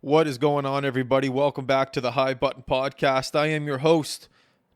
What is going on, everybody? Welcome back to the High Button Podcast. I am your host,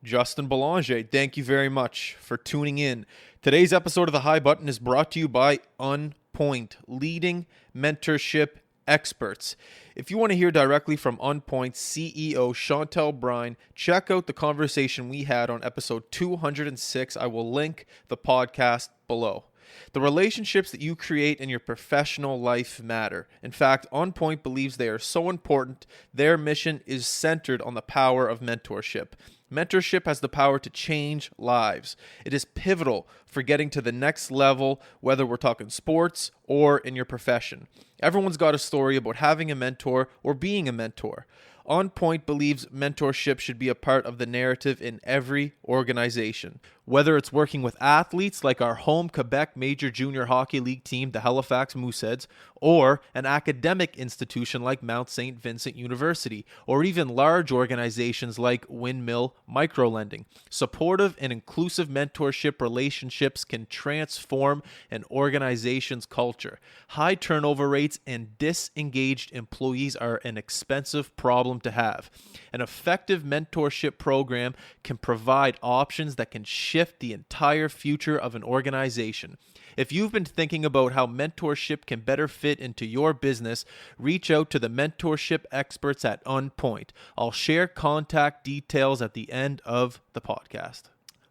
Justin Belanger. Thank you very much for tuning in. Today's episode of the High Button is brought to you by OnPoint, leading mentorship experts. If you want to hear directly from OnPoint CEO Chantel Brine, check out the conversation we had on episode 206. I will link the podcast below. The relationships that you create in your professional life matter. In fact, OnPoint believes they are so important, their mission is centered on the power of mentorship. Mentorship has the power to change lives. It is pivotal for getting to the next level, whether we're talking sports or in your profession. Everyone's got a story about having a mentor or being a mentor. OnPoint believes mentorship should be a part of the narrative in every organization. Whether it's working with athletes like our home Quebec Major Junior Hockey League team, the Halifax Mooseheads, or an academic institution like Mount St. Vincent University, or even large organizations like Windmill Microlending. Supportive and inclusive mentorship relationships can transform an organization's culture. High turnover rates and disengaged employees are an expensive problem to have. An effective mentorship program can provide options that can shift the entire future of an organization. If you've been thinking about how mentorship can better fit into your business, reach out to the mentorship experts at OnPoint. I'll share contact details at the end of the podcast.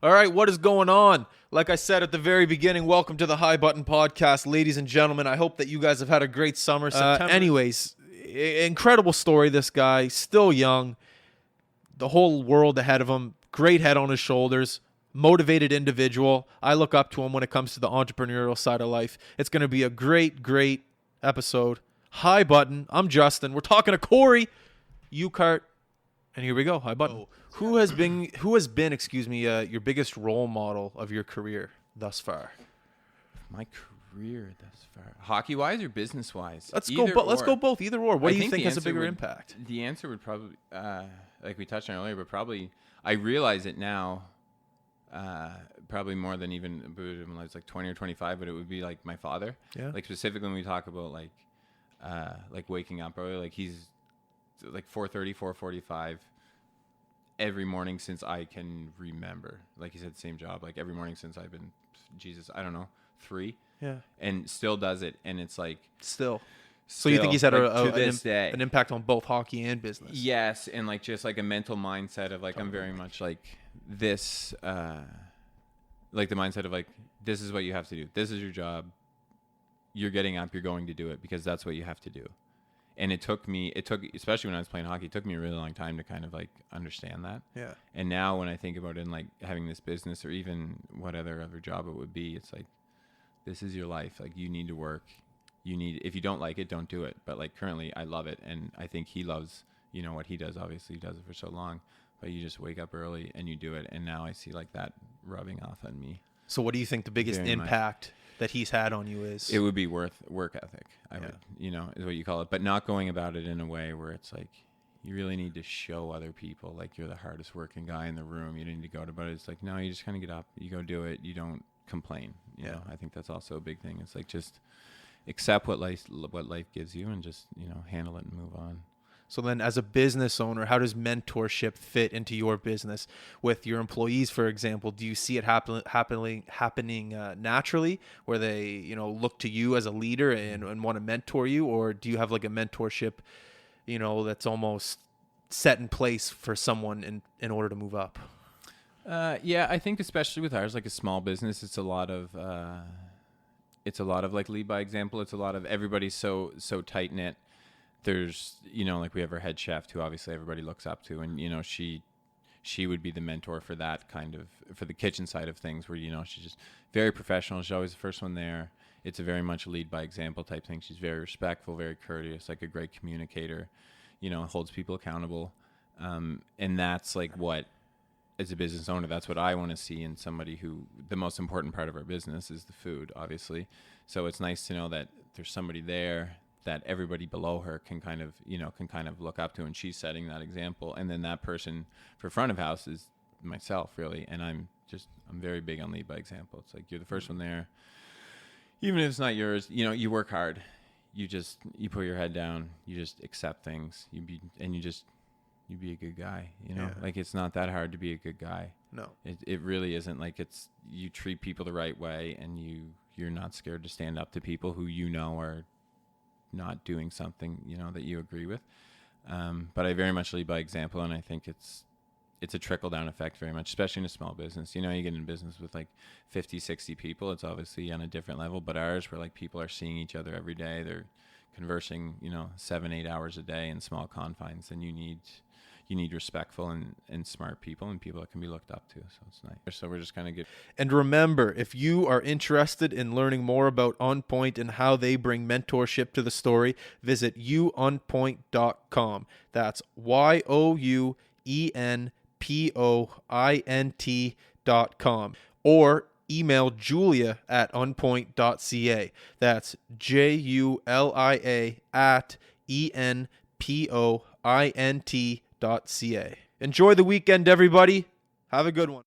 All right, what is going on? Like I said at the very beginning, welcome to the High Button Podcast, ladies and gentlemen. I hope that you guys have had a great summer. Anyways, incredible story, this guy, still young, the whole world ahead of him, great head on his shoulders, motivated individual. I look up to him when it comes to the entrepreneurial side of life. It's going to be a great episode. High Button. I'm Justin. We're talking to Cory Urquhart. And here we go. High Button. Who has been, your biggest role model of your career thus far? My career thus far, hockey-wise or business-wise? Let's go both. Either or. What do you think has a bigger impact? The answer would probably, like we touched on earlier, but probably I realize it now. Probably more than even when I was like 20 or 25, but it would be like my father. Yeah. Like specifically when we talk about like waking up early, like he's like 4:30, 4:45 every morning since I can remember. Like he said, same job, like every morning since I've been, I don't know, 3. Yeah. And still does it. And it's like Still. So you think he's had an impact on both hockey and business? Yes, and like just like a mental mindset of like I'm very much like this, like the mindset of like this is what you have to do. This is your job. You're getting up. You're going to do it because that's what you have to do. And it took especially when I was playing hockey, it took me a really long time to kind of like understand that. Yeah. And now when I think about it and like having this business or even what other job it would be, it's like this is your life. Like you need to work. If you don't like it, don't do it. But like currently I love it. And I think he loves, what he does. Obviously he does it for so long, but you just wake up early and you do it. And now I see like that rubbing off on me. So what do you think the biggest impact that he's had on you is? It would be work ethic. I would, is what you call it, but not going about it in a way where it's like, you really need to show other people like you're the hardest working guy in the room. You don't need to go about it. It's like, no, you just kind of get up, you go do it. You don't complain. You know, I think that's also a big thing. It's like, just accept what life gives you and just, handle it and move on. So then as a business owner, how does mentorship fit into your business with your employees, for example? Do you see it happening naturally where they, look to you as a leader and want to mentor you? Or do you have like a mentorship, that's almost set in place for someone in order to move up? Yeah, I think especially with ours, like a small business, it's a lot of like lead by example. It's a lot of everybody's so tight knit. There's, like we have our head chef who obviously everybody looks up to, and, she would be the mentor for that kind of, for the kitchen side of things where, she's just very professional. She's always the first one there. It's a very much lead by example type thing. She's very respectful, very courteous, like a great communicator, holds people accountable. And that's like what, as a business owner, that's what I want to see in somebody who, the most important part of our business is the food, obviously. So it's nice to know that there's somebody there that everybody below her can kind of look up to, and she's setting that example. And then that person for front of house is myself, really. And I'm very big on lead by example. It's like, you're the first one there. Even if it's not yours, you work hard. you put your head down, you just accept things, you be a good guy, you know. Yeah. Like, it's not that hard to be a good guy. No. It really isn't. Like, it's, you treat people the right way, and you're not scared to stand up to people who you know are not doing something, you know, that you agree with. But I very much lead by example, and I think it's a trickle-down effect very much, especially in a small business. You know, you get in business with like 50, 60 people. It's obviously on a different level, but ours, where like people are seeing each other every day, they're conversing, you know, 7-8 hours a day in small confines, and you need respectful and smart people, and people that can be looked up to. So it's nice. So we're just kind of good. And remember, if you are interested in learning more about On Point and how they bring mentorship to the story, visit youonpoint.com. That's youenpoint.com. Or email Julia at onpoint.ca. That's julia@enpoint.ca. Enjoy the weekend, everybody. Have a good one.